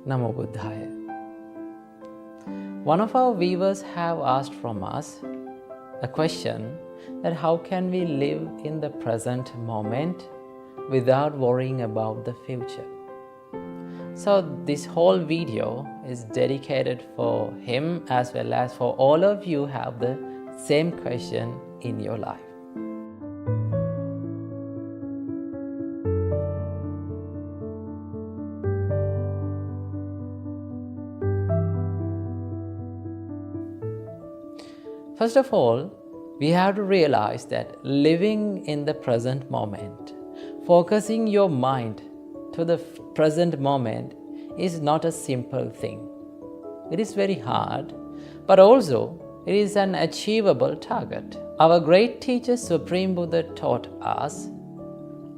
Namo Buddhaya. One of our viewers have asked from us a question that how can we live in the present moment without worrying about the future? So this whole video is dedicated for him as well as for all of you who have the same question in your life. First of all, we have to realize that living in the present moment, focusing your mind to the present moment is not a simple thing. It is very hard, but also it is an achievable target. Our great teacher Supreme Buddha taught us,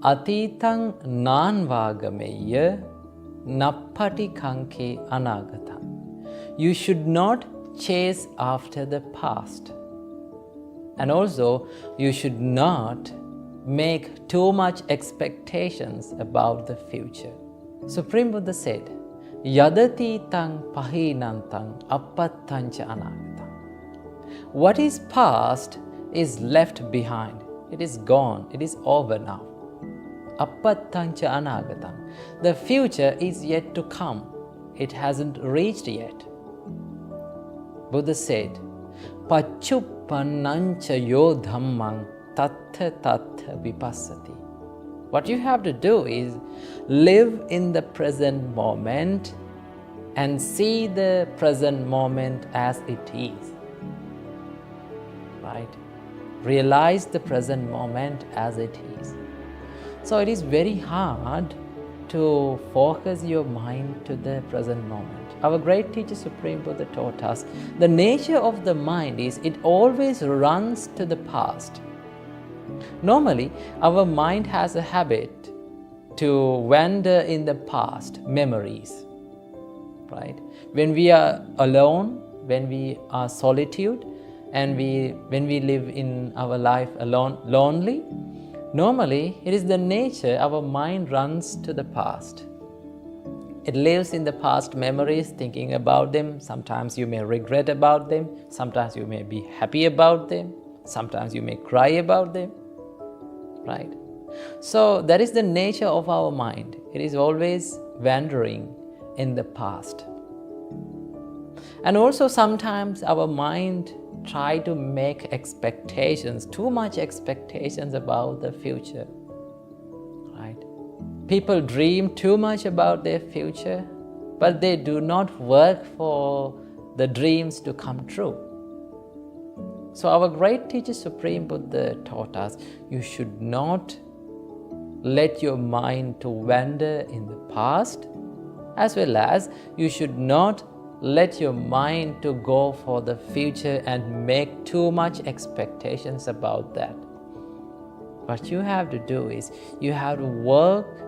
Atitang nanvagameya nappati kanke anagatam. You should not chase after the past. And also, you should not make too much expectations about the future. Supreme Buddha said, Yadati tang pahinantang appattancha anagatam. What is past is left behind. It is gone. It is over now. Appattancha anagatam. The future is yet to come. It hasn't reached yet. Buddha said, Pachupannancha yo dhammang tattha tattha vipassati. What you have to do is live in the present moment and see the present moment as it is. Right? Realize the present moment as it is. So it is very hard to focus your mind to the present moment. Our great teacher Supreme Buddha taught us the nature of the mind is it always runs to the past. Normally, our mind has a habit to wander in the past, memories. Right? When we are alone, when we are solitude, and when we live in our life alone, lonely, normally it is the nature our mind runs to the past. It lives in the past memories, thinking about them. Sometimes you may regret about them. Sometimes you may be happy about them. Sometimes you may cry about them. Right? So that is the nature of our mind. It is always wandering in the past. And also sometimes our mind try to make expectations, too much expectations about the future. Right? People dream too much about their future, but they do not work for the dreams to come true. So our great teacher Supreme Buddha taught us, you should not let your mind to wander in the past, as well as you should not let your mind to go for the future and make too much expectations about that. What you have to do is, you have to work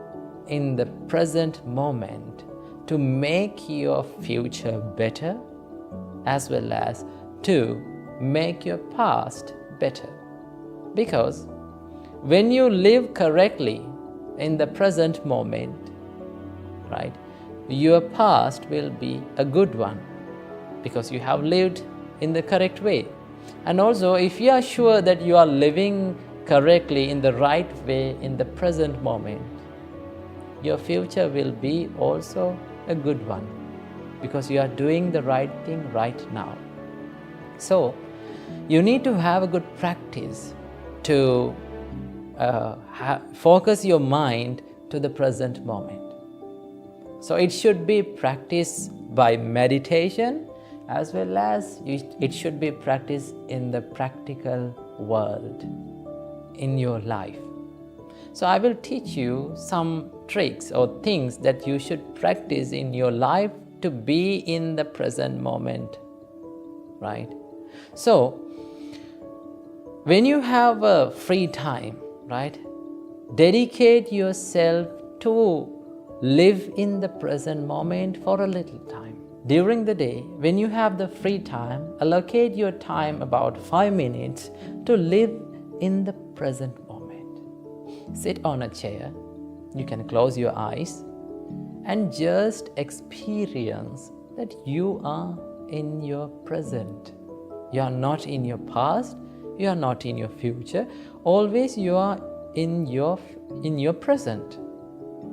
in the present moment to make your future better, as well as to make your past better. Because when you live correctly in the present moment, right, your past will be a good one because you have lived in the correct way. And also, if you are sure that you are living correctly in the right way in the present moment, your future will be also a good one because you are doing the right thing right now. So, you need to have a good practice to focus your mind to the present moment. So it should be practiced by meditation, as well as it should be practiced in the practical world, in your life. So I will teach you some tricks or things that you should practice in your life to be in the present moment, right? So when you have a free time, right, dedicate yourself to live in the present moment for a little time. During the day, when you have the free time, allocate your time about 5 minutes to live in the present moment. Sit on a chair, you can close your eyes, and just experience that you are in your present. You are not in your past, you are not in your future. Always you are in your present.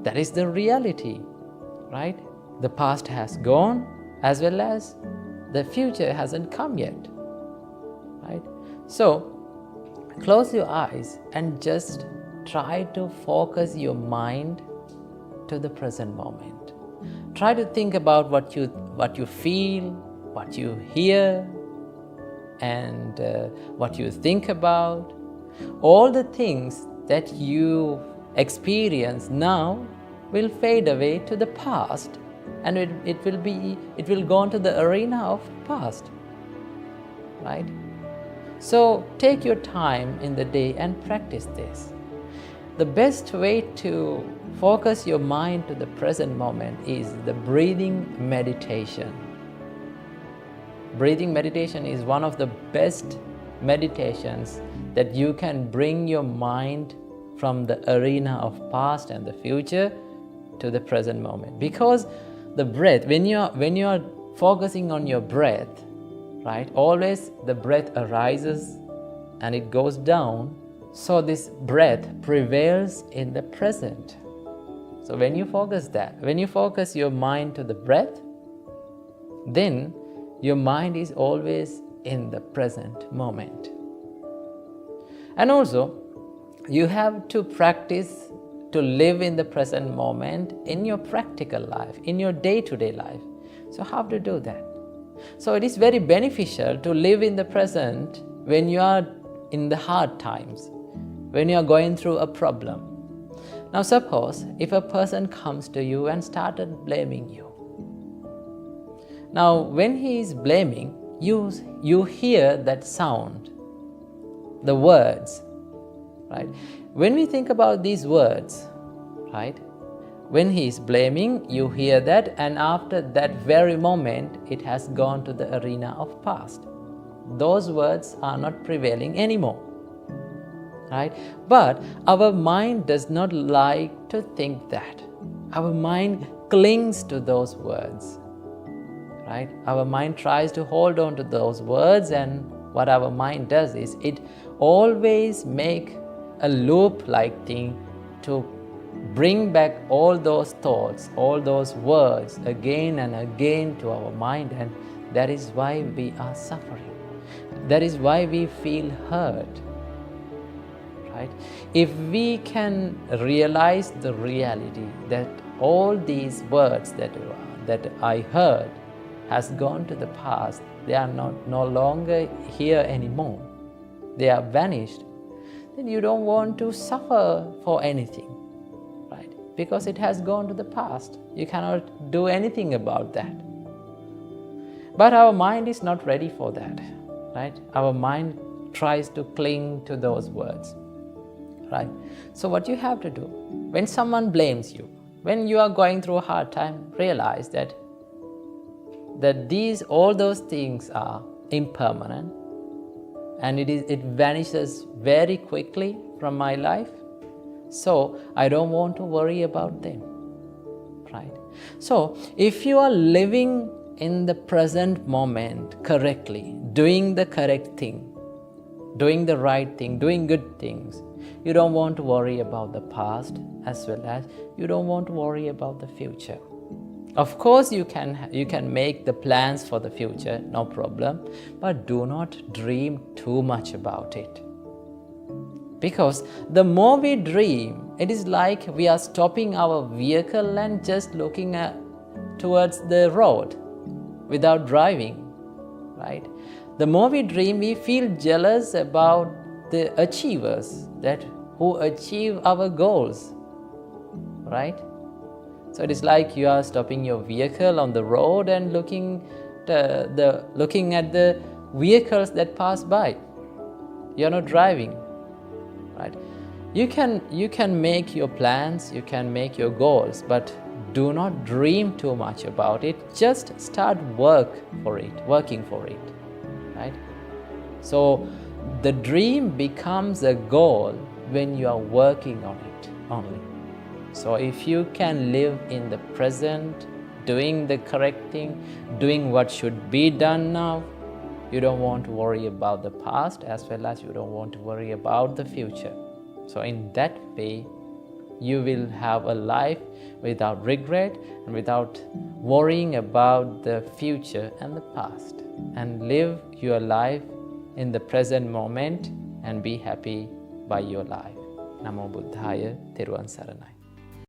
That is the reality, right? The past has gone as well as the future hasn't come yet, right? So close your eyes and just try to focus your mind to the present moment. Try to think about what you feel, what you hear, and what you think about. All the things that you experience now will fade away to the past, and it will go into the arena of past, right? So take your time in the day and practice this. The best way to focus your mind to the present moment is the breathing meditation. Breathing meditation is one of the best meditations that you can bring your mind from the arena of past and the future to the present moment. Because the breath, when you are focusing on your breath, right, always the breath arises and it goes down. So this breath prevails in the present. So when you focus your mind to the breath, then your mind is always in the present moment. And also, you have to practice to live in the present moment in your practical life, in your day-to-day life. So how to do that? So it is very beneficial to live in the present when you are in the hard times, when you are going through a problem. Now suppose if a person comes to you and started blaming you. Now when he is blaming, you hear that sound, the words, right? When we think about these words, right? When he is blaming, you hear that, and after that very moment, it has gone to the arena of past. Those words are not prevailing anymore, right? But our mind does not like to think that. Our mind clings to those words, right? Our mind tries to hold on to those words, and what our mind does is it always make a loop-like thing to bring back all those thoughts, all those words again and again to our mind, and that is why we are suffering. That is why we feel hurt, right? If we can realize the reality that all these words that I heard has gone to the past, they are no longer here anymore, they are vanished, then you don't want to suffer for anything, right? Because it has gone to the past. You cannot do anything about that. But our mind is not ready for that, right? Our mind tries to cling to those words, right? So what you have to do, when someone blames you, when you are going through a hard time, realize that all those things are impermanent, and it vanishes very quickly from my life. So I don't want to worry about them, right? So if you are living in the present moment correctly, doing the correct thing, doing the right thing, doing good things, you don't want to worry about the past as well as you don't want to worry about the future. Of course, you can make the plans for the future, no problem, but do not dream too much about it. Because the more we dream, it is like we are stopping our vehicle and just looking towards the road without driving, right? The more we dream, we feel jealous about the achievers who achieve our goals, right? So it is like you are stopping your vehicle on the road and looking at the vehicles that pass by. You are not driving, right? You can make your plans, you can make your goals, but do not dream too much about it. Just start working for it, right? So the dream becomes a goal when you are working on it only. So if you can live in the present, doing the correct thing, doing what should be done now, you don't want to worry about the past as well as you don't want to worry about the future. So in that way, you will have a life without regret and without worrying about the future and the past, and live your life in the present moment and be happy by your life. Namo Buddhaya, Theruvan Saranai.